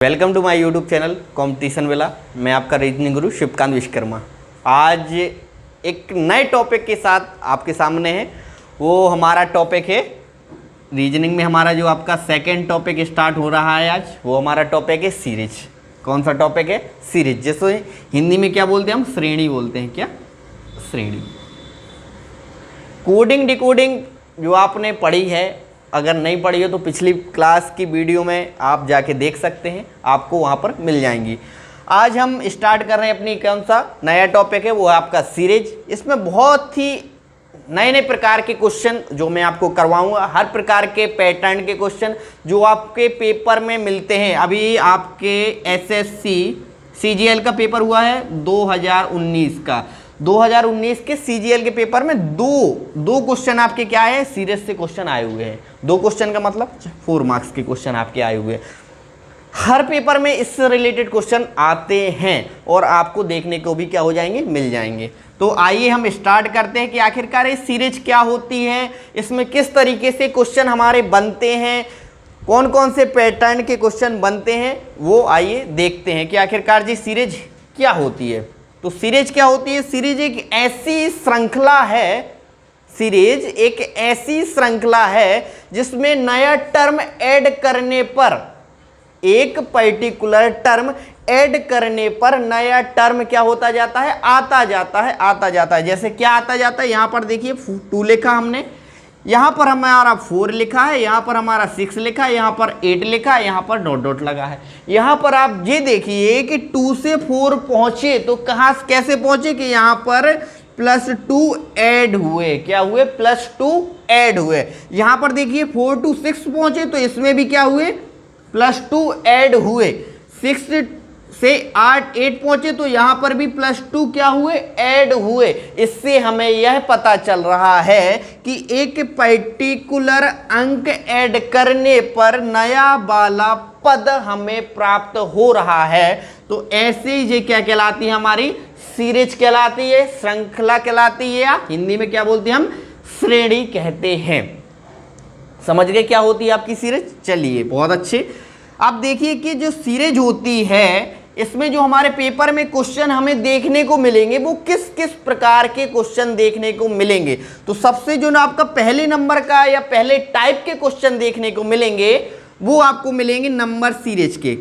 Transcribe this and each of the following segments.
Welcome to my YouTube channel competition वेला। मैं आपका रीजनिंग गुरु शिवकांत विश्वकर्मा। आज एक नए टॉपिक के साथ आपके सामने है। वो हमारा टॉपिक है रीजनिंग में हमारा जो आपका सेकंड टॉपिक स्टार्ट हो रहा है आज, वो हमारा टॉपिक है सीरीज। कौन सा टॉपिक है? सीरीज। जैसे हिंदी में क्या बोलते हैं हम? श्रेणी बोलते हैं। क्या? श्रेणी। कोडिंग डिकोडिंग जो आपने पढ़ी है, अगर नहीं पढ़ी हो तो पिछली क्लास की वीडियो में आप जाके देख सकते हैं, आपको वहाँ पर मिल जाएंगी। आज हम स्टार्ट कर रहे हैं अपनी कौन सा नया टॉपिक है, वो है आपका सीरीज। इसमें बहुत ही नए नए प्रकार के क्वेश्चन जो मैं आपको करवाऊंगा, हर प्रकार के पैटर्न के क्वेश्चन जो आपके पेपर में मिलते हैं। अभी आपके एसएससी सीजीएल का पेपर हुआ है 2019 का। 2019 के सीजीएल के पेपर में दो क्वेश्चन आपके क्या है? सीरीज से क्वेश्चन आए हुए हैं। दो क्वेश्चन का मतलब 4 मार्क्स के क्वेश्चन आपके आए हुए हैं। हर पेपर में इससे रिलेटेड क्वेश्चन आते हैं और आपको देखने को भी क्या हो जाएंगे? मिल जाएंगे। तो आइए हम स्टार्ट करते हैं कि आखिरकार ये सीरीज क्या होती है, इसमें किस तरीके से क्वेश्चन हमारे बनते हैं, कौन कौन से पैटर्न के क्वेश्चन बनते हैं, वो आइए देखते हैं कि आखिरकार जी सीरीज क्या होती है। तो सीरीज क्या होती है? सीरीज एक ऐसी श्रृंखला है, सीरीज एक ऐसी श्रृंखला है जिसमें नया टर्म ऐड करने पर, एक पर्टिकुलर टर्म ऐड करने पर नया टर्म क्या होता जाता है? आता जाता है। जैसे क्या आता जाता है? यहां पर देखिए 2 लिखा हमने, यहां पर हमारा 4 लिखा है, यहां पर हमारा 6 लिखा है, यहां पर 8 लिखा है, यहां पर डॉट डॉट लगा है। यहां पर आप ये देखिए कि 2 से 4 पहुंचे तो कहां कैसे पहुंचे कि यहां पर +2 ऐड हुए। क्या हुए? +2 ऐड हुए। यहां पर देखिए 4 to 6 पहुंचे तो इसमें भी क्या हुए? +2 ऐड हुए। 6 से 8 पहुंचे तो यहां पर भी +2 क्या हुए? ऐड हुए। इससे हमें यह पता चल रहा है कि एक पर्टिकुलर अंक ऐड करने पर नया वाला पद हमें प्राप्त हो रहा है। तो ऐसे ही ये क्या कहलाती है? हमारी सीरीज कहलाती है, श्रृंखला कहलाती है, या हिंदी में क्या बोलते हैं हम? श्रेणी कहते हैं। समझ गए क्या होती है आपकी सीरीज? चलिए, बहुत अच्छे। अब देखिए कि जो सीरीज होती है, इसमें जो हमारे पेपर में क्वेश्चन हमें देखने को मिलेंगे, वो किस किस प्रकार के क्वेश्चन देखने को मिलेंगे। तो सबसे जो ना आपका पहले नंबर का या पहले टाइप के क्वेश्चन देखने को मिलेंगे, वो आपको मिलेंगे नंबर सीरीज के।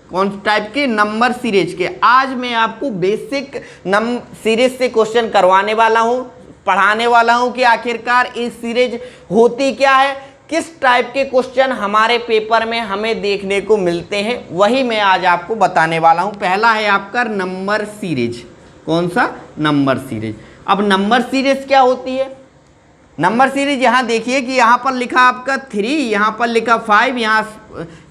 कौन टाइप के? नंबर सीरीज के। आज मैं आपको बेसिक सीरीज से क्वेश्चन करवाने वाला हूं, पढ़ाने वाला हूं कि आखिरकार इस सीरीज होती क्या है, किस टाइप के क्वेश्चन हमारे पेपर में हमें देखने को मिलते हैं, वही मैं आज आपको बताने वाला हूं। पहला है आपका नंबर सीरीज। कौन सा? Number series. अब नंबर सीरीज क्या होती है? नंबर सीरीज यहां देखिए कि यहां पर लिखा आपका 3, यहां पर लिखा 5,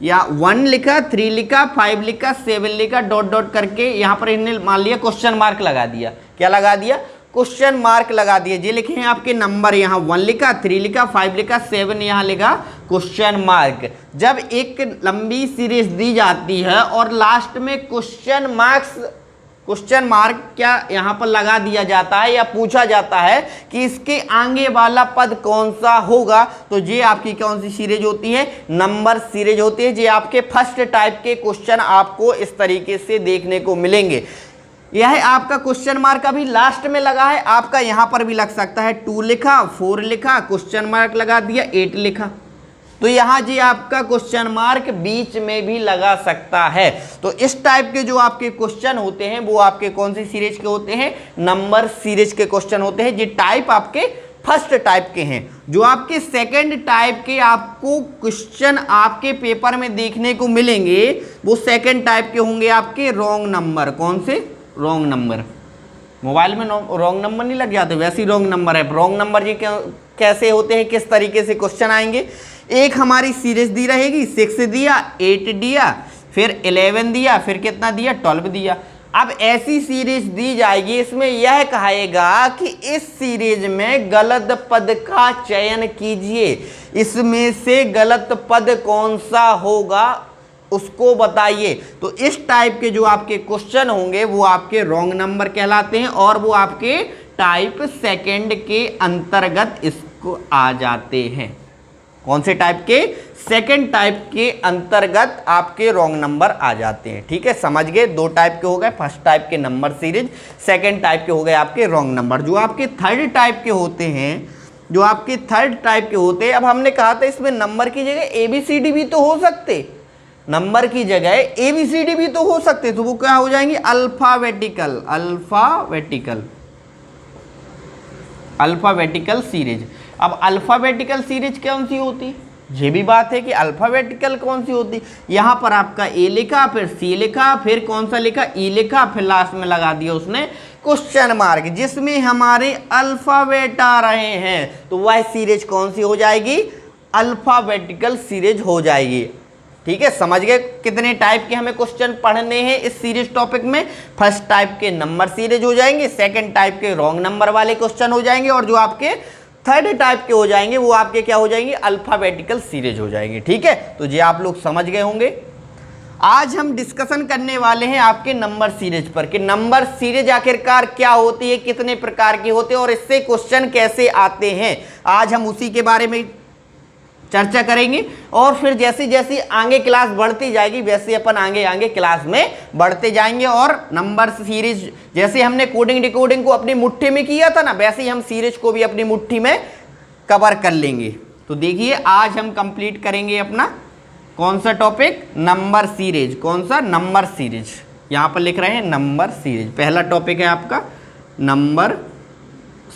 या 1 लिखा, 3 लिखा, 5 लिखा, 7 लिखा, डॉट डॉट करके यहां पर इन्हें मान लिया क्वेश्चन मार्क लगा दिया। क्या लगा दिया? क्वेश्चन मार्क लगा दिए। ये लिखे हैं आपके नंबर, यहाँ 1 लिखा, 3 लिखा, 5 लिखा, 7 यहाँ लिखा क्वेश्चन मार्क। जब एक लंबी सीरीज दी जाती है और लास्ट में क्वेश्चन मार्क क्या यहाँ पर लगा दिया जाता है या पूछा जाता है कि इसके आगे वाला पद कौन सा होगा, तो ये आपकी कौन सी सीरीज होती है? नंबर सीरीज होती है। ये आपके फर्स्ट टाइप के क्वेश्चन आपको इस तरीके से देखने को मिलेंगे। यह आपका क्वेश्चन मार्क अभी लास्ट में लगा है, आपका यहां पर भी लग सकता है। 2 लिखा, 4 लिखा, क्वेश्चन मार्क लगा दिया, 8 लिखा, तो यहां जी आपका क्वेश्चन मार्क बीच में भी लगा सकता है। तो इस टाइप के जो आपके क्वेश्चन होते हैं, वो आपके कौन सी सीरीज के होते हैं? नंबर सीरीज के क्वेश्चन होते हैं। ये टाइप आपके फर्स्ट टाइप के हैं। जो आपके सेकंड टाइप के आपको क्वेश्चन आपके पेपर में देखने को मिलेंगे, वो सेकंड टाइप के होंगे आपके रॉन्ग नंबर। कौन से? Wrong number. मोबाइल में रॉन्ग नंबर नहीं लग जाते, वैसे ही रॉन्ग नंबर है। रॉन्ग नंबर ये कैसे होते हैं, किस तरीके से क्वेश्चन आएंगे? एक हमारी सीरीज दी रहेगी, 6 दिया, 8 दिया, फिर 11 दिया, फिर कितना दिया? 12 दिया। अब ऐसी सीरीज दी जाएगी, इसमें यह कहेगा कि इस सीरीज में गलत पद का चयन कीजिए, इसमें से गलत पद कौन सा होगा उसको बताइए। तो इस टाइप के जो आपके क्वेश्चन होंगे वो आपके रॉन्ग नंबर कहलाते हैं और वो आपके टाइप सेकंड के अंतर्गत इसको आ जाते हैं। कौन से टाइप के? सेकंड टाइप के अंतर्गत आपके रॉन्ग नंबर आ जाते हैं। ठीक है, समझ गए? दो टाइप के हो गए, फर्स्ट टाइप के नंबर सीरीज, सेकंड टाइप के हो गए आपके रॉन्ग नंबर। जो आपके थर्ड टाइप के होते हैं, जो आपके थर्ड टाइप के होते हैं, अब हमने कहा था इसमें नंबर की जगह ABCD भी तो हो सकते, नंबर की जगह ABCD भी तो हो सकते, तो वो क्या हो जाएंगे? Alphabetical, alphabetical, alphabetical series. अब अल्फाबेटिकल सीरीज कौन सी होती? ये भी बात है कि अल्फाबेटिकल कौन सी होती। यहाँ पर आपका A लिखा, फिर C लिखा, फिर कौन सा लिखा? E लिखा, फिर लास्ट में लगा दिया उसने क्वेश्चन मार्क, जिसमें हमारे अल्फाबेट आ रहे हैं, तो वह सीरीज कौन सी हो जाएगी? अल्फाबेटिकल सीरीज हो जाएगी। ठीक है, समझ गए कितने टाइप के हमें क्वेश्चन पढ़ने हैं इस सीरीज टॉपिक में? फर्स्ट टाइप के नंबर सीरीज हो जाएंगे, सेकंड टाइप के रॉन्ग नंबर वाले क्वेश्चन हो जाएंगे, और जो आपके थर्ड टाइप के हो जाएंगे वो आपके क्या हो जाएंगे? अल्फाबेटिकल सीरीज हो जाएंगे। ठीक है, तो ये आप लोग समझ गए होंगे। आज हम डिस्कशन करने वाले हैं आपके नंबर सीरीज पर, कि नंबर सीरीज आखिरकार क्या होती है, कितने प्रकार की होते हैं, और इससे क्वेश्चन कैसे आते हैं। आज हम उसी के बारे में चर्चा करेंगे, और फिर जैसे जैसे आगे क्लास बढ़ती जाएगी वैसे अपन आगे आगे क्लास में बढ़ते जाएंगे, और नंबर सीरीज जैसे हमने कोडिंग डिकोडिंग को अपनी मुट्ठी में किया था ना, वैसे ही हम सीरीज को भी अपनी मुट्ठी में कवर कर लेंगे। तो देखिए, आज हम कंप्लीट करेंगे अपना कौन सा टॉपिक? Number series. कौन सा? Number series. यहाँ पर लिख रहे हैं नंबर सीरीज। पहला टॉपिक है आपका नंबर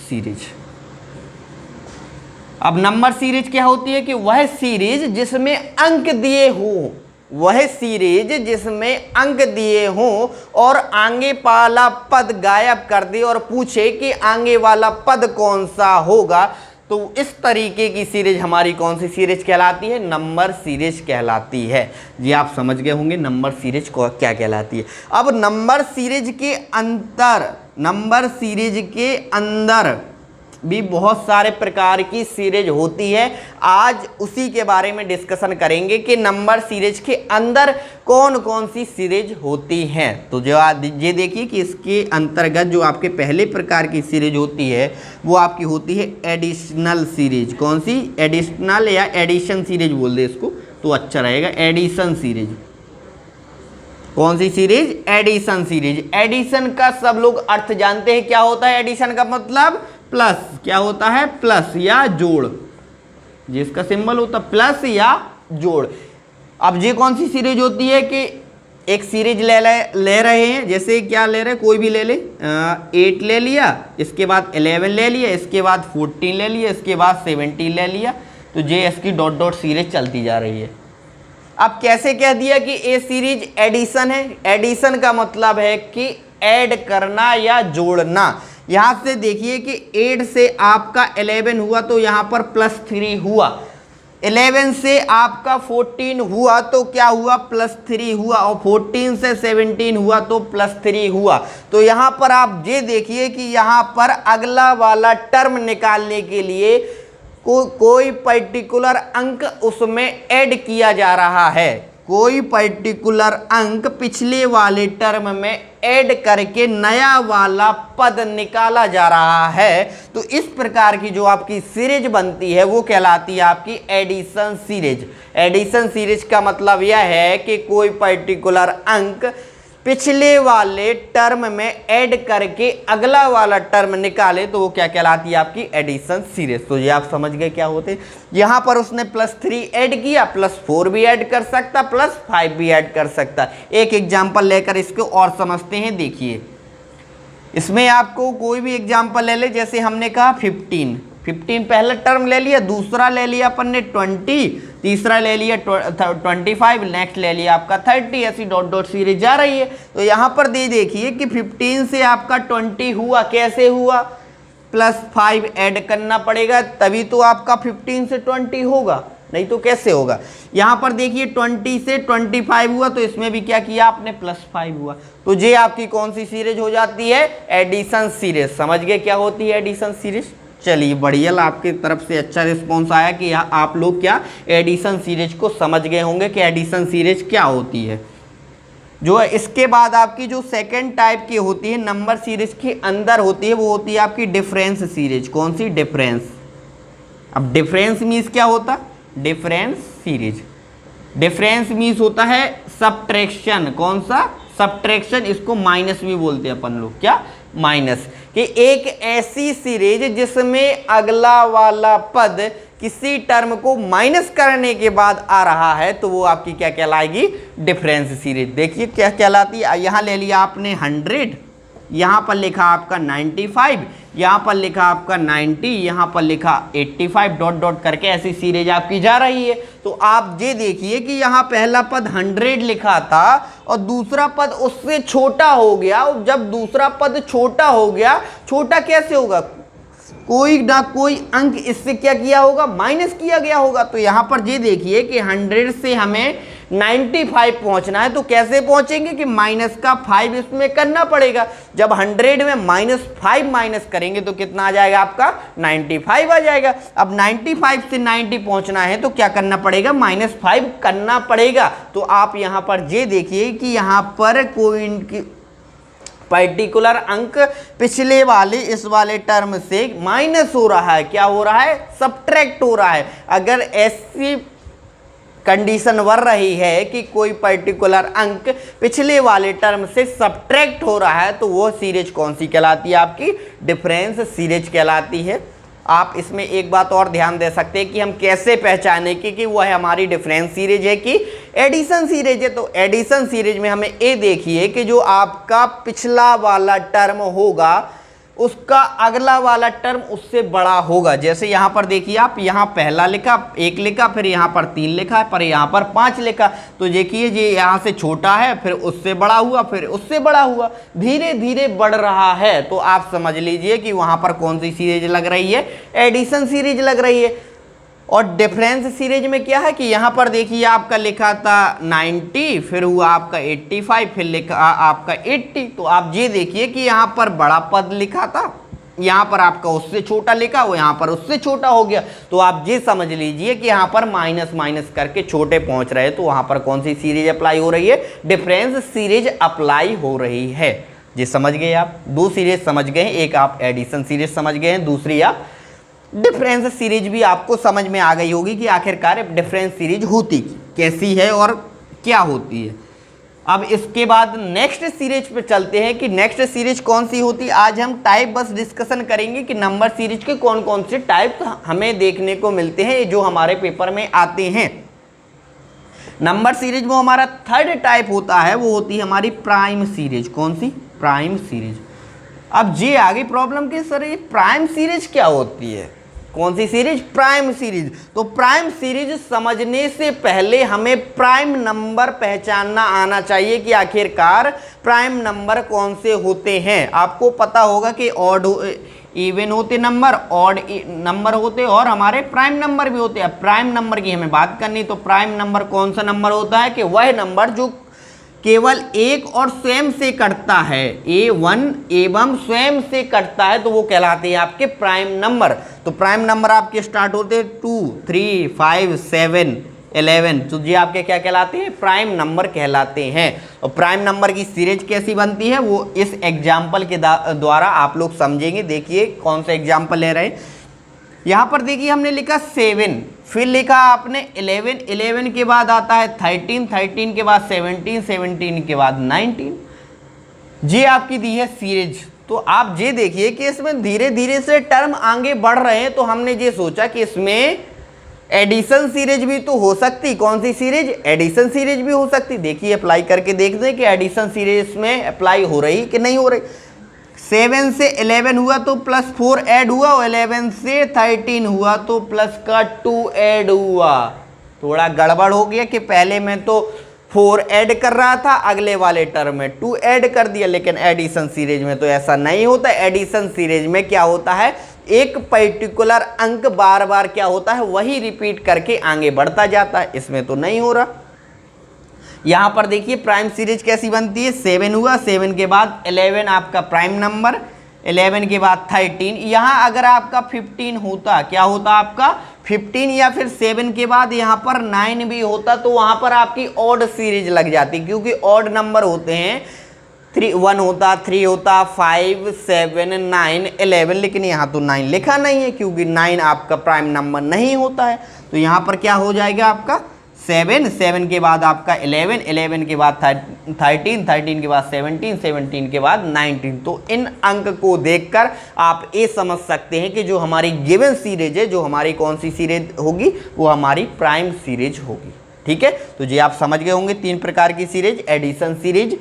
सीरीज। अब नंबर सीरीज क्या होती है? कि वह सीरीज जिसमें अंक दिए हो, वह सीरीज जिसमें अंक दिए हों और आगे वाला पद गायब कर दे और पूछे कि आगे वाला पद कौन सा होगा, तो इस तरीके की सीरीज हमारी कौन सी सीरीज कहलाती है? नंबर सीरीज कहलाती है। जी आप समझ गए होंगे नंबर सीरीज को क्या कहलाती है। अब नंबर सीरीज के अंदर भी बहुत सारे प्रकार की सीरीज होती है। आज उसी के बारे में डिस्कशन करेंगे कि नंबर सीरीज के अंदर कौन कौन सी सीरीज होती हैं। तो जो ये देखिए कि इसके अंतर्गत जो आपके पहले प्रकार की सीरीज होती है वो आपकी होती है एडिशनल सीरीज। कौन सी? एडिशनल या एडिशन सीरीज बोल दे इसको तो अच्छा रहेगा। Addition series. कौन सी सीरीज? Addition series. एडिशन का सब लोग अर्थ जानते हैं, क्या होता है एडिशन का मतलब? प्लस। क्या होता है? प्लस या जोड़, जिसका सिंबल होता है प्लस या जोड़। अब ये कौन सी सीरीज होती है? कि एक सीरीज ले रहे हैं, जैसे क्या ले रहे हैं, कोई भी ले ले, 8 ले लिया, इसके बाद 11 ले लिया, इसके बाद 14 ले लिया, इसके बाद 17 ले लिया, तो ये इसकी डॉट डॉट सीरीज चलती जा रही है। अब कैसे कह दिया कि ये सीरीज एडिशन है? एडिशन का मतलब है कि ऐड करना या जोड़ना। यहां से देखिए कि 8 से आपका 11 हुआ तो यहां पर +3 हुआ, 11 से आपका 14 हुआ तो क्या हुआ? +3 हुआ, और 14 से 17 हुआ तो +3 हुआ। तो यहां पर आप ये देखिए कि यहां पर अगला वाला टर्म निकालने के लिए कोई पर्टिकुलर अंक उसमें ऐड किया जा रहा है। कोई पर्टिकुलर अंक पिछले वाले टर्म में ऐड करके नया वाला पद निकाला जा रहा है। तो इस प्रकार की जो आपकी सीरीज बनती है वो कहलाती है आपकी एडिशन सीरीज। एडिशन सीरीज का मतलब यह है कि कोई पर्टिकुलर अंक पिछले वाले टर्म में ऐड करके अगला वाला टर्म निकाले तो वो क्या कहलाती है? आपकी एडिशन सीरीज। तो ये आप समझ गए क्या होते हैं। यहाँ पर उसने +3 ऐड किया, +4 भी ऐड कर सकता, +5 भी ऐड कर सकता। एक एग्जाम्पल लेकर इसको और समझते हैं। देखिए, इसमें आपको कोई भी एग्जाम्पल ले ले, जैसे हमने कहा 15 पहला टर्म ले लिया, दूसरा ले लिया अपन ने 20, तीसरा ले लिया 25, नेक्स्ट ले लिया आपका 30, ऐसी डॉट डॉट सीरीज जा रही है। तो यहाँ पर देखिए कि 15 से आपका 20 हुआ, कैसे हुआ? +5 ऐड करना पड़ेगा तभी तो आपका 15 से 20 होगा, नहीं तो कैसे होगा? यहाँ पर देखिए 20 से 25 हुआ तो इसमें भी क्या किया आपने? +5 हुआ। तो ये आपकी कौन सी सीरीज हो जाती है? Addition series. समझ गए क्या होती है एडिशन सीरीज? चलिए बढ़िया, आपकी तरफ से अच्छा रिस्पॉन्स आया कि आप लोग क्या एडिशन सीरीज को समझ गए होंगे कि एडिशन सीरीज क्या होती है। जो इसके बाद आपकी जो सेकंड टाइप की होती है नंबर सीरीज के अंदर होती है वो होती है आपकी डिफरेंस सीरीज। कौन सी? डिफरेंस। अब डिफरेंस मीन्स क्या होता? Difference series. डिफरेंस मीन्स होता है सब्ट्रैक्शन। कौन सा? सब्ट्रैक्शन। इसको माइनस भी बोलते हैं अपन लोग। क्या? माइनस। कि एक ऐसी सीरीज जिसमें अगला वाला पद किसी टर्म को माइनस करने के बाद आ रहा है, तो वो आपकी क्या कहलाएगी? Difference series. देखिए क्या कहलाती है। यहाँ ले लिया आपने 100, यहाँ पर लिखा आपका 95, यहाँ पर लिखा आपका 90, यहाँ पर लिखा 85, डॉट डॉट करके ऐसी सीरीज आपकी जा रही है। तो आप ये देखिए कि यहाँ पहला पद 100 लिखा था और दूसरा पद उससे छोटा हो गया। और जब दूसरा पद छोटा हो गया, छोटा कैसे होगा? कोई ना कोई अंक इससे क्या किया होगा? माइनस किया गया होगा। तो यहाँ पर ये देखिए कि 100 से हमें 95 पहुंचना है, तो कैसे पहुंचेंगे? कि माइनस का 5 इसमें करना पड़ेगा। जब 100 में -5 माइनस करेंगे तो कितना आ जाएगा आपका? 95 आ जाएगा। अब 95 से 90 पहुंचना है तो क्या करना पड़ेगा? -5 करना पड़ेगा। तो आप यहाँ पर ये देखिए कि यहाँ पर कोई पर्टिकुलर अंक पिछले वाले इस वाले टर्म से माइनस हो रहा है। क्या हो रहा है? सब्ट्रैक्ट हो रहा है। अगर ऐसी कंडीशन बन रही है कि कोई पर्टिकुलर अंक पिछले वाले टर्म से सब्ट्रैक्ट हो रहा है, तो वो सीरीज कौन सी कहलाती है? आपकी डिफरेंस सीरीज कहलाती है। आप इसमें एक बात और ध्यान दे सकते हैं कि हम कैसे पहचाने कि वह हमारी डिफरेंस सीरीज है कि एडिशन सीरीज है। तो एडिशन सीरीज में हमें ये देखिए कि जो आपका पिछला वाला टर्म होगा उसका अगला वाला टर्म उससे बड़ा होगा। जैसे यहाँ पर देखिए आप, यहाँ पहला लिखा 1 लिखा, फिर यहाँ पर 3 लिखा, पर यहाँ पर 5 लिखा। तो देखिए ये यहाँ से छोटा है, फिर उससे बड़ा हुआ, फिर उससे बड़ा हुआ, धीरे धीरे बढ़ रहा है। तो आप समझ लीजिए कि वहाँ पर कौन सी सीरीज लग रही है? एडिशन सीरीज लग रही है। और डिफरेंस सीरीज में क्या है कि यहाँ पर देखिए आपका लिखा था 90, फिर हुआ आपका 85, फिर लिखा आपका 80। तो आप ये देखिए कि यहाँ पर बड़ा पद लिखा था, यहाँ पर आपका उससे छोटा लिखा, वो यहाँ पर उससे छोटा हो गया। तो आप ये समझ लीजिए कि यहाँ पर माइनस माइनस करके छोटे पहुँच रहे हैं। तो वहाँ पर कौन सी सीरीज अप्लाई हो रही है? डिफरेंस सीरीज अप्लाई हो रही है। ये समझ गए आप? 2 सीरीज समझ गए हैं, एक आप एडिशन सीरीज समझ गए हैं, दूसरी आप डिफरेंस सीरीज भी आपको समझ में आ गई होगी कि आखिरकार डिफरेंस सीरीज होती कैसी है और क्या होती है। अब इसके बाद नेक्स्ट सीरीज पे चलते हैं कि नेक्स्ट सीरीज कौन सी होती है। आज हम टाइप बस डिस्कशन करेंगे कि नंबर सीरीज के कौन कौन से टाइप हमें देखने को मिलते हैं जो हमारे पेपर में आते हैं। नंबर सीरीज में हमारा 3rd टाइप होता है, वो होती है हमारी प्राइम सीरीज। कौन सी? Prime series. अब ये आगे प्रॉब्लम कि सर ये प्राइम सीरीज क्या होती है? कौन सी सीरीज? Prime series. तो प्राइम सीरीज समझने से पहले हमें प्राइम नंबर पहचानना आना चाहिए कि आखिरकार प्राइम नंबर कौन से होते हैं। आपको पता होगा कि ऑड इवन होते नंबर, ऑड नंबर होते और हमारे प्राइम नंबर भी होते हैं। प्राइम नंबर की हमें बात करनी, तो प्राइम नंबर कौन सा नंबर होता है? कि वह नंबर जो केवल एक और स्वयं से कटता है, A1 एवं स्वयं से कटता है, तो वो कहलाते हैं आपके प्राइम नंबर। तो प्राइम नंबर आपके स्टार्ट होते हैं 2, 3, 5, 7, 11। तो ये आपके क्या कहलाते हैं? प्राइम नंबर कहलाते हैं। और प्राइम नंबर की सीरीज कैसी बनती है वो इस एग्जाम्पल के द्वारा आप लोग समझेंगे। देखिए कौन सा एग्जाम्पल ले रहे हैं। यहाँ पर देखिए हमने लिखा 7, फिर लिखा आपने 11, 11 के बाद आता है 13, 13 के बाद 17, 17 के बाद 19। ये आपकी दी है सीरीज। तो आप ये देखिए कि इसमें धीरे धीरे से टर्म आगे बढ़ रहे हैं। तो हमने ये सोचा कि इसमें एडिशन सीरीज भी तो हो सकती। कौन सी सीरीज? एडिशन सीरीज भी हो सकती। देखिए अप्लाई करके देख दें कि एडिशन सीरीज में अप्लाई हो रही कि नहीं हो रही। 7 से 11 हुआ तो +4 ऐड हुआ, और 11 से 13 हुआ तो प्लस का 2 ऐड हुआ। थोड़ा गड़बड़ हो गया कि पहले में तो 4 ऐड कर रहा था, अगले वाले टर्म में 2 ऐड कर दिया। लेकिन एडिशन सीरीज में तो ऐसा नहीं होता। एडिशन सीरीज में क्या होता है? एक पर्टिकुलर अंक बार बार क्या होता है? वही रिपीट करके आगे बढ़ता जाता है। इसमें तो नहीं हो रहा। यहाँ पर देखिए प्राइम सीरीज कैसी बनती है। 7 हुआ, 7 के बाद 11 आपका प्राइम नंबर, 11 के बाद 13। यहाँ अगर आपका 15 होता, क्या होता आपका? 15 या फिर 7 के बाद यहाँ पर 9 भी होता, तो वहाँ पर आपकी ऑड सीरीज लग जाती, क्योंकि ऑड नंबर होते हैं। 1 होता, 3 होता, 5, 7, 9, 11। लेकिन यहाँ तो 9 लिखा नहीं है, क्योंकि 9 आपका प्राइम नंबर नहीं होता है। तो यहाँ पर क्या हो जाएगा आपका 7, 7 के बाद आपका 11, 11 के बाद 13, 13 के बाद 17, 17 के बाद 19। तो इन अंक को देखकर आप ये समझ सकते हैं कि जो हमारी गिवन सीरीज है, जो हमारी कौन सी सीरीज होगी, वो हमारी प्राइम सीरीज होगी। ठीक है, तो जी आप समझ गए होंगे 3 प्रकार की series, addition series,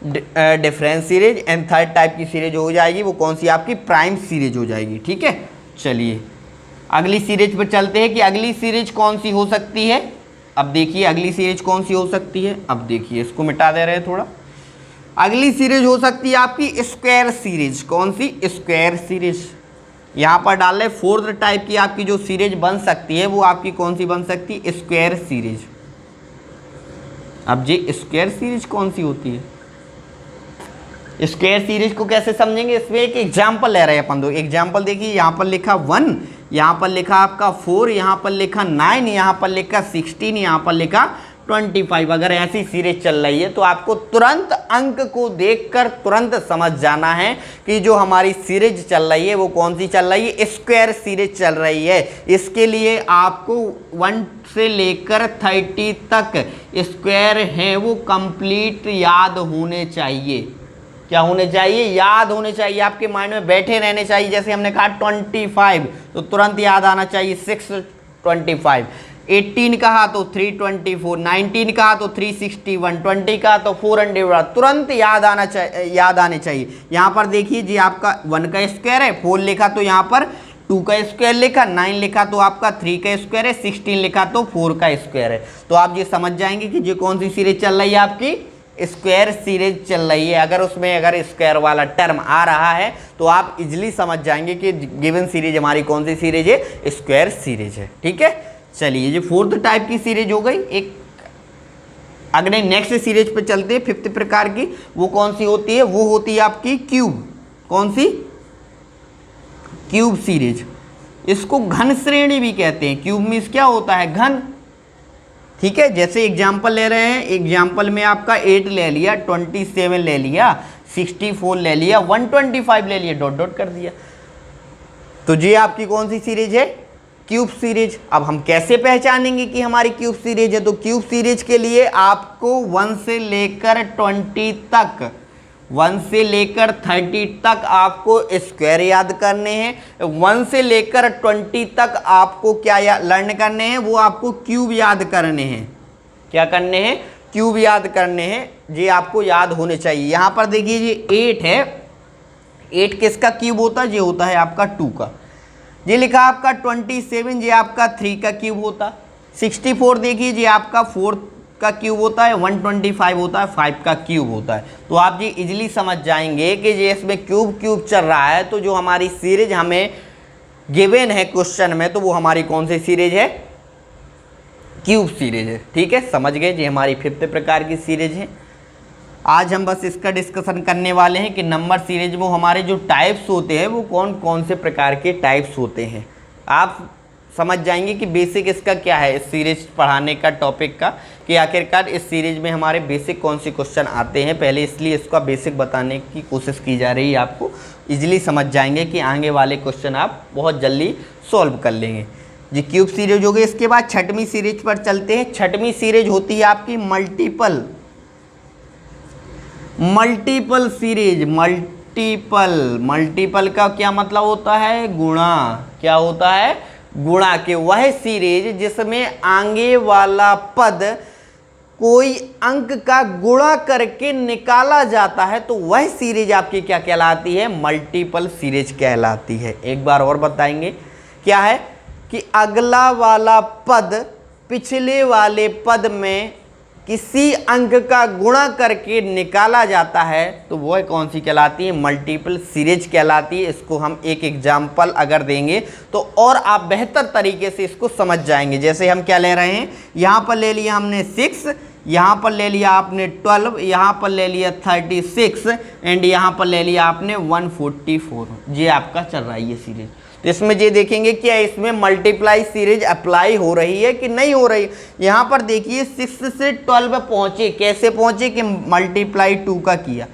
difference series and third type की सीरीज हो जाएगी वो कौन सी, आपकी प्राइम सीरीज हो जाएगी। ठीक है, चलिए अगली सीरीज पर चलते हैं कि अगली सीरीज कौन सी हो सकती है। अब देखिए अगली सीरीज कौन सी हो सकती है। अब देखिए इसको मिटा दे रहे हैं थोड़ा। अगली सीरीज हो सकती है आपकी स्क्वायर सीरीज। कौन सी, स्क्वायर सीरीज। यहाँ पर डाल रहे 4th टाइप की आपकी जो सीरीज बन सकती है वो आपकी कौन सी बन सकती है, स्क्वायर सीरीज। अब जी स्क्वायर सीरीज कौन सी होती है, स्क्वायर सीरीज को कैसे समझेंगे, इसमें एक एग्जाम्पल ले रहे हैं अपन। दो एग्जाम्पल देखिए, यहाँ पर लिखा 1, यहाँ पर लिखा आपका 4, यहाँ पर लिखा 9, यहाँ पर लिखा 16, यहाँ पर लिखा 25। अगर ऐसी सीरीज चल रही है तो आपको तुरंत अंक को देखकर तुरंत समझ जाना है कि जो हमारी सीरीज चल रही है वो कौन सी चल रही है, स्क्वायर सीरीज चल रही है। इसके लिए आपको 1 से लेकर 30 तक स्क्वायर हैं वो कंप्लीट याद होने चाहिए। क्या होने चाहिए, याद होने चाहिए, आपके माइंड में बैठे रहने चाहिए। जैसे हमने कहा 25 तो तुरंत याद आना चाहिए 625, 18 कहा तो 324, 19 कहा तो 361, 20 कहा तो 400, तुरंत याद आने चाहिए। यहाँ पर देखिए जी आपका 1 का स्क्वायर है, 4 लिखा तो यहाँ पर 2 का स्क्वायर लिखा, 9 लिखा तो आपका 3 का स्क्वायर है, 16 लिखा तो 4 का स्क्वायर है। तो आप ये समझ जाएंगे कि ये कौन सी सीरीज चल रही है, आपकी स्क्वायर सीरीज चल रही है। अगर उसमें अगर स्क्वायर वाला टर्म आ रहा है तो आप इजीली समझ जाएंगे कि गिवन सीरीज हमारी कौन सी सीरीज है, स्क्वायर सीरीज है। ठीक है, चलिए ये 4th टाइप की सीरीज हो गई। एक अगले नेक्स्ट सीरीज पे चलते हैं 5th प्रकार की। वो कौन सी होती है, वो होती है आपकी क्यूब। कौन सी, क्यूब सीरीज। इसको घन श्रेणी भी कहते हैं। क्यूब मीन्स क्या होता है, घन। ठीक है, जैसे एग्जाम्पल ले रहे हैं, एग्जाम्पल में आपका 8 ले लिया, 27 ले लिया, 64 ले लिया, 125 ले लिया, डॉट डॉट कर दिया। तो ये आपकी कौन सी सीरीज है, क्यूब सीरीज। अब हम कैसे पहचानेंगे कि हमारी क्यूब सीरीज है, तो क्यूब सीरीज के लिए आपको 1 से लेकर 20 तक, 1 से लेकर 30 तक आपको स्क्वायर याद करने हैं। 1 से लेकर 20 तक आपको क्या लर्न करने हैं, वो आपको क्यूब याद करने हैं। क्या करने हैं, क्यूब याद करने हैं। ये आपको याद होने चाहिए। यहाँ पर देखिए ये 8 है, 8 किसका क्यूब होता है, ये होता है आपका 2 का। ये लिखा आपका 27, ये आपका 3 का क्यूब होता। 64 देखिए ये आपका 4 का क्यूब होता है, 125 होता है, 5 का क्यूब होता है। तो आप ये इजीली समझ जाएंगे कि ये इसमें क्यूब चल रहा है। तो जो हमारी सीरीज हमें गिवन है क्वेश्चन में, तो वो हमारी कौन सी सीरीज है, क्यूब सीरीज है। ठीक है, समझ गए, ये हमारी 5th प्रकार की सीरीज है। आज हम बस इसका डिस्कशन करने वाले हैं कि नंबर सीरीज में हमारे जो टाइप्स होते हैं वो कौन कौन से प्रकार के टाइप्स होते हैं। आप समझ जाएंगे कि बेसिक इसका क्या है, इस सीरीज पढ़ाने का टॉपिक का, कि आखिरकार इस सीरीज में हमारे बेसिक कौन से क्वेश्चन आते हैं। पहले इसलिए इसका बेसिक बताने की कोशिश की जा रही है। आपको इजीली समझ जाएंगे कि आगे वाले क्वेश्चन आप बहुत जल्दी सॉल्व कर लेंगे। जी क्यूब सीरीज हो गई। इसके बाद 6वीं सीरीज पर चलते हैं। 6वीं सीरीज होती है आपकी मल्टीपल सीरीज। मल्टीपल का क्या मतलब होता है, गुणा। क्या होता है, गुणा के। वह सीरीज जिसमें आगे वाला पद कोई अंक का गुणा करके निकाला जाता है, तो वह सीरीज आपकी क्या कहलाती है, मल्टीपल सीरीज कहलाती है। एक बार और बताएंगे, क्या है कि अगला वाला पद पिछले वाले पद में किसी अंक का गुणा करके निकाला जाता है, तो वह कौन सी कहलाती है, मल्टीपल सीरीज कहलाती है। इसको हम एक एग्जाम्पल अगर देंगे तो और आप बेहतर तरीके से इसको समझ जाएंगे। जैसे हम क्या ले रहे हैं, यहाँ पर ले लिया हमने 6, यहाँ पर ले लिया आपने 12, यहाँ पर ले लिया 36 एंड यहाँ पर ले लिया आपने 144। ये आपका चल रहा है ये सीरीज। तो इसमें ये देखेंगे क्या इसमें मल्टीप्लाई सीरीज अप्लाई हो रही है कि नहीं हो रही। यहाँ पर देखिए 6 से 12 पहुँचे, कैसे पहुँचे कि मल्टीप्लाई 2 का किया,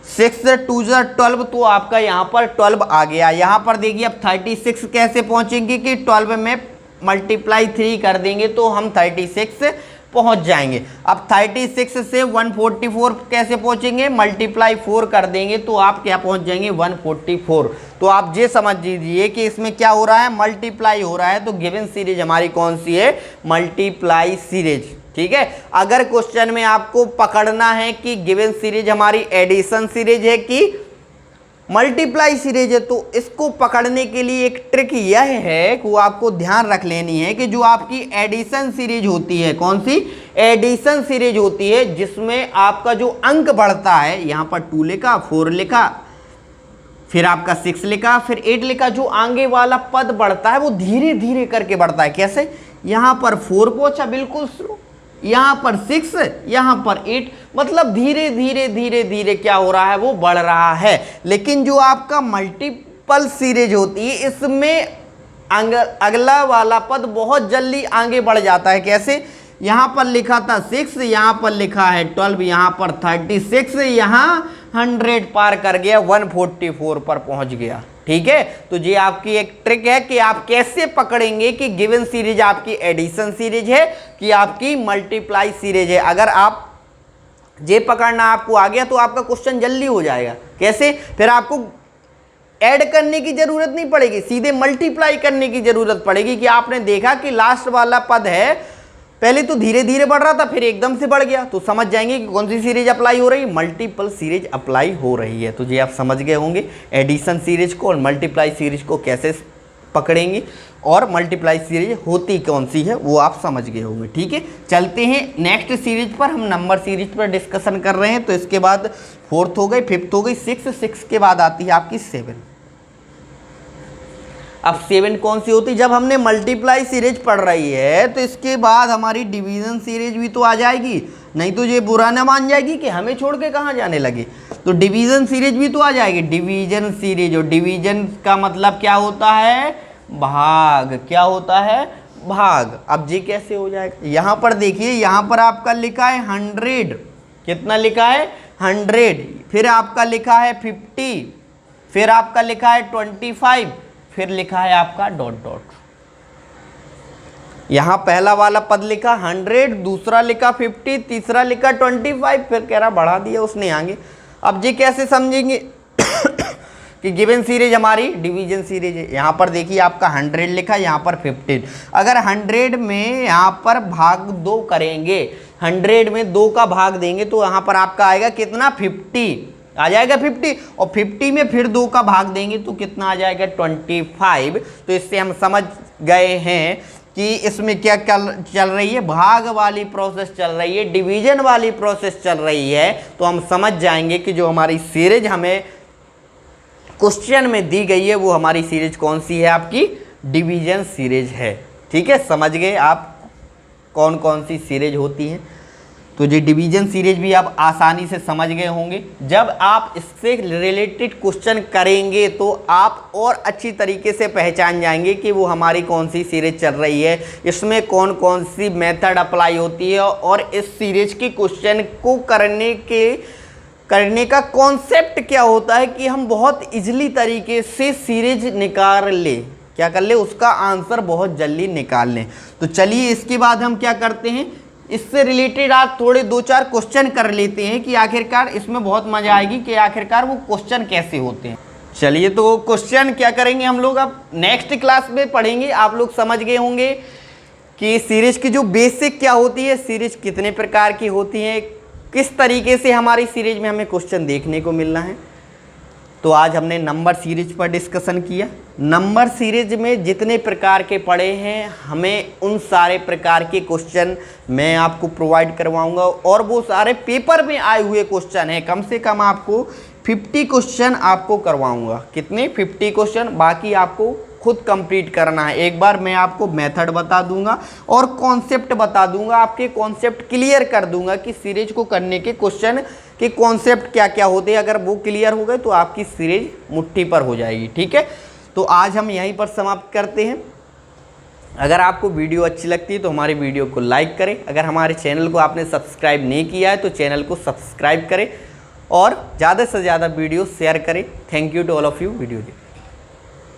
6 से 2 से 12, तो आपका यहाँ पर 12 आ गया। यहाँ पर देखिए अब 36 कैसे पहुँचेंगे कि 12 में मल्टीप्लाई 3 कर देंगे तो हम 36 पहुंच जाएंगे। अब 36 से 144 कैसे पहुंचेंगे, मल्टीप्लाई 4 कर देंगे तो आप क्या पहुंच जाएंगे 144। तो आप ये समझ लीजिए कि इसमें क्या हो रहा है, मल्टीप्लाई हो रहा है। तो गिवन सीरीज हमारी कौन सी है, मल्टीप्लाई सीरीज। ठीक है, अगर क्वेश्चन में आपको पकड़ना है कि गिवन सीरीज हमारी एडिशन सीरीज है कि मल्टीप्लाई सीरीज है, तो इसको पकड़ने के लिए एक ट्रिक यह है कि वो आपको ध्यान रख लेनी है कि जो आपकी एडिशन सीरीज होती है, कौन सी एडिशन सीरीज होती है, जिसमें आपका जो अंक बढ़ता है, यहां पर 2 लिखा, 4 लिखा, फिर आपका 6 लिखा, फिर 8 लिखा, जो आगे वाला पद बढ़ता है वो धीरे धीरे करके बढ़ता है। कैसे, यहां पर 4 पहुंचा बिल्कुल स्लो, यहां पर 6, यहां पर 8, मतलब धीरे धीरे धीरे धीरे क्या हो रहा है, वो बढ़ रहा है। लेकिन जो आपका मल्टीपल सीरीज होती है, इसमें अगला वाला पद बहुत जल्दी आगे बढ़ जाता है। कैसे, यहां पर लिखा था 6, यहां पर लिखा है 12, यहां पर 36, यहां 100 पार कर गया, 144 पर पहुंच गया। ठीक है, तो ये आपकी एक ट्रिक है कि आप कैसे पकड़ेंगे कि गिवन सीरीज आपकी एडिशन सीरीज है कि आपकी मल्टीप्लाई सीरीज है। अगर आप ये पकड़ना आपको आ गया तो आपका क्वेश्चन जल्दी हो जाएगा। कैसे, फिर आपको ऐड करने की जरूरत नहीं पड़ेगी, सीधे मल्टीप्लाई करने की जरूरत पड़ेगी कि आपने देखा कि लास्ट वाला पद है, पहले तो धीरे धीरे बढ़ रहा था, फिर एकदम से बढ़ गया, तो समझ जाएंगे कि कौन सी सीरीज अप्लाई हो रही है, मल्टीपल सीरीज अप्लाई हो रही है। तो ये आप समझ गए होंगे एडिशन सीरीज को और मल्टीप्लाई सीरीज को कैसे पकड़ेंगे और मल्टीप्लाई सीरीज होती कौन सी है वो आप समझ गए होंगे। ठीक है, चलते हैं नेक्स्ट सीरीज पर। हम नंबर सीरीज पर डिस्कशन कर रहे हैं। तो इसके बाद 4th हो गई, 5th हो गई, 6 के बाद आती है आपकी 7। अब 7 कौन सी होती है, जब हमने मल्टीप्लाई सीरीज पढ़ रही है तो इसके बाद हमारी डिवीजन सीरीज भी तो आ जाएगी, नहीं तो ये बुरा ना मान जाएगी कि हमें छोड़ के कहाँ जाने लगे। तो डिवीजन सीरीज भी तो आ जाएगी, डिवीजन सीरीज। और डिवीजन का मतलब क्या होता है, भाग। क्या होता है, भाग। अब ये कैसे हो जाएगा, यहाँ पर देखिए, यहाँ पर आपका लिखा है 100, कितना लिखा है 100, फिर आपका लिखा है 50, फिर आपका लिखा है 25, फिर लिखा है आपका डॉट डॉट। यहां पहला वाला पद लिखा 100, दूसरा लिखा 50, तीसरा लिखा 25, फिर कह रहा बढ़ा दिया उसने आगे। अब ये कैसे समझेंगे कि गिवन सीरीज हमारी डिवीजन सीरीज है। यहां पर देखिए आपका 100 लिखा, यहां पर 15। अगर 100 में यहां पर भाग 2 करेंगे, 100 में 2 का भाग देंगे तो यहां पर आपका आएगा कितना 50 आ जाएगा 50, और 50 में फिर 2 का भाग देंगे तो कितना आ जाएगा 25। तो इससे हम समझ गए हैं कि इसमें क्या चल रही है, भाग वाली प्रोसेस चल रही है, डिवीजन वाली प्रोसेस चल रही है। तो हम समझ जाएंगे कि जो हमारी सीरीज हमें क्वेश्चन में दी गई है वो हमारी सीरीज कौन सी है, आपकी डिवीजन सीरीज है। ठीक है, समझ गए आप कौन कौन सी सीरीज होती है। तो ये डिवीजन सीरीज भी आप आसानी से समझ गए होंगे। जब आप इससे रिलेटेड क्वेश्चन करेंगे तो आप और अच्छी तरीके से पहचान जाएंगे कि वो हमारी कौन सी सीरीज चल रही है, इसमें कौन कौन सी मेथड अप्लाई होती है, और इस सीरीज के क्वेश्चन को करने का कॉन्सेप्ट क्या होता है कि हम बहुत इजीली तरीके से सीरीज निकाल लें, क्या कर ले, उसका आंसर बहुत जल्दी निकाल लें। तो चलिए इसके बाद हम क्या करते हैं, इससे रिलेटेड आप थोड़े 2-4 क्वेश्चन कर लेते हैं कि आखिरकार इसमें बहुत मजा आएगी कि आखिरकार वो क्वेश्चन कैसे होते हैं। चलिए, तो क्वेश्चन क्या करेंगे हम लोग अब नेक्स्ट क्लास में पढ़ेंगे। आप लोग समझ गए होंगे कि सीरीज की जो बेसिक क्या होती है, सीरीज कितने प्रकार की होती है, किस तरीके से हमारी सीरीज में हमें क्वेश्चन देखने को मिलना है। तो आज हमने नंबर सीरीज पर डिस्कशन किया। नंबर सीरीज में जितने प्रकार के पढ़े हैं, हमें उन सारे प्रकार के क्वेश्चन मैं आपको प्रोवाइड करवाऊंगा, और वो सारे पेपर में आए हुए क्वेश्चन हैं। कम से कम आपको 50 क्वेश्चन आपको करवाऊंगा। कितने, 50 क्वेश्चन। बाकी आपको खुद कंप्लीट करना है। एक बार मैं आपको मेथड बता दूंगा और कॉन्सेप्ट बता दूंगा, आपके कॉन्सेप्ट क्लियर कर दूंगा कि सीरीज को करने के क्वेश्चन के कॉन्सेप्ट क्या क्या होते हैं। अगर वो क्लियर हो गए तो आपकी सीरीज मुट्ठी पर हो जाएगी। ठीक है, तो आज हम यहीं पर समाप्त करते हैं। अगर आपको वीडियो अच्छी लगती है तो हमारी वीडियो को लाइक करें। अगर हमारे चैनल को आपने सब्सक्राइब नहीं किया है तो चैनल को सब्सक्राइब करें और ज़्यादा से ज़्यादा वीडियो शेयर करें। Thank you to all of you video.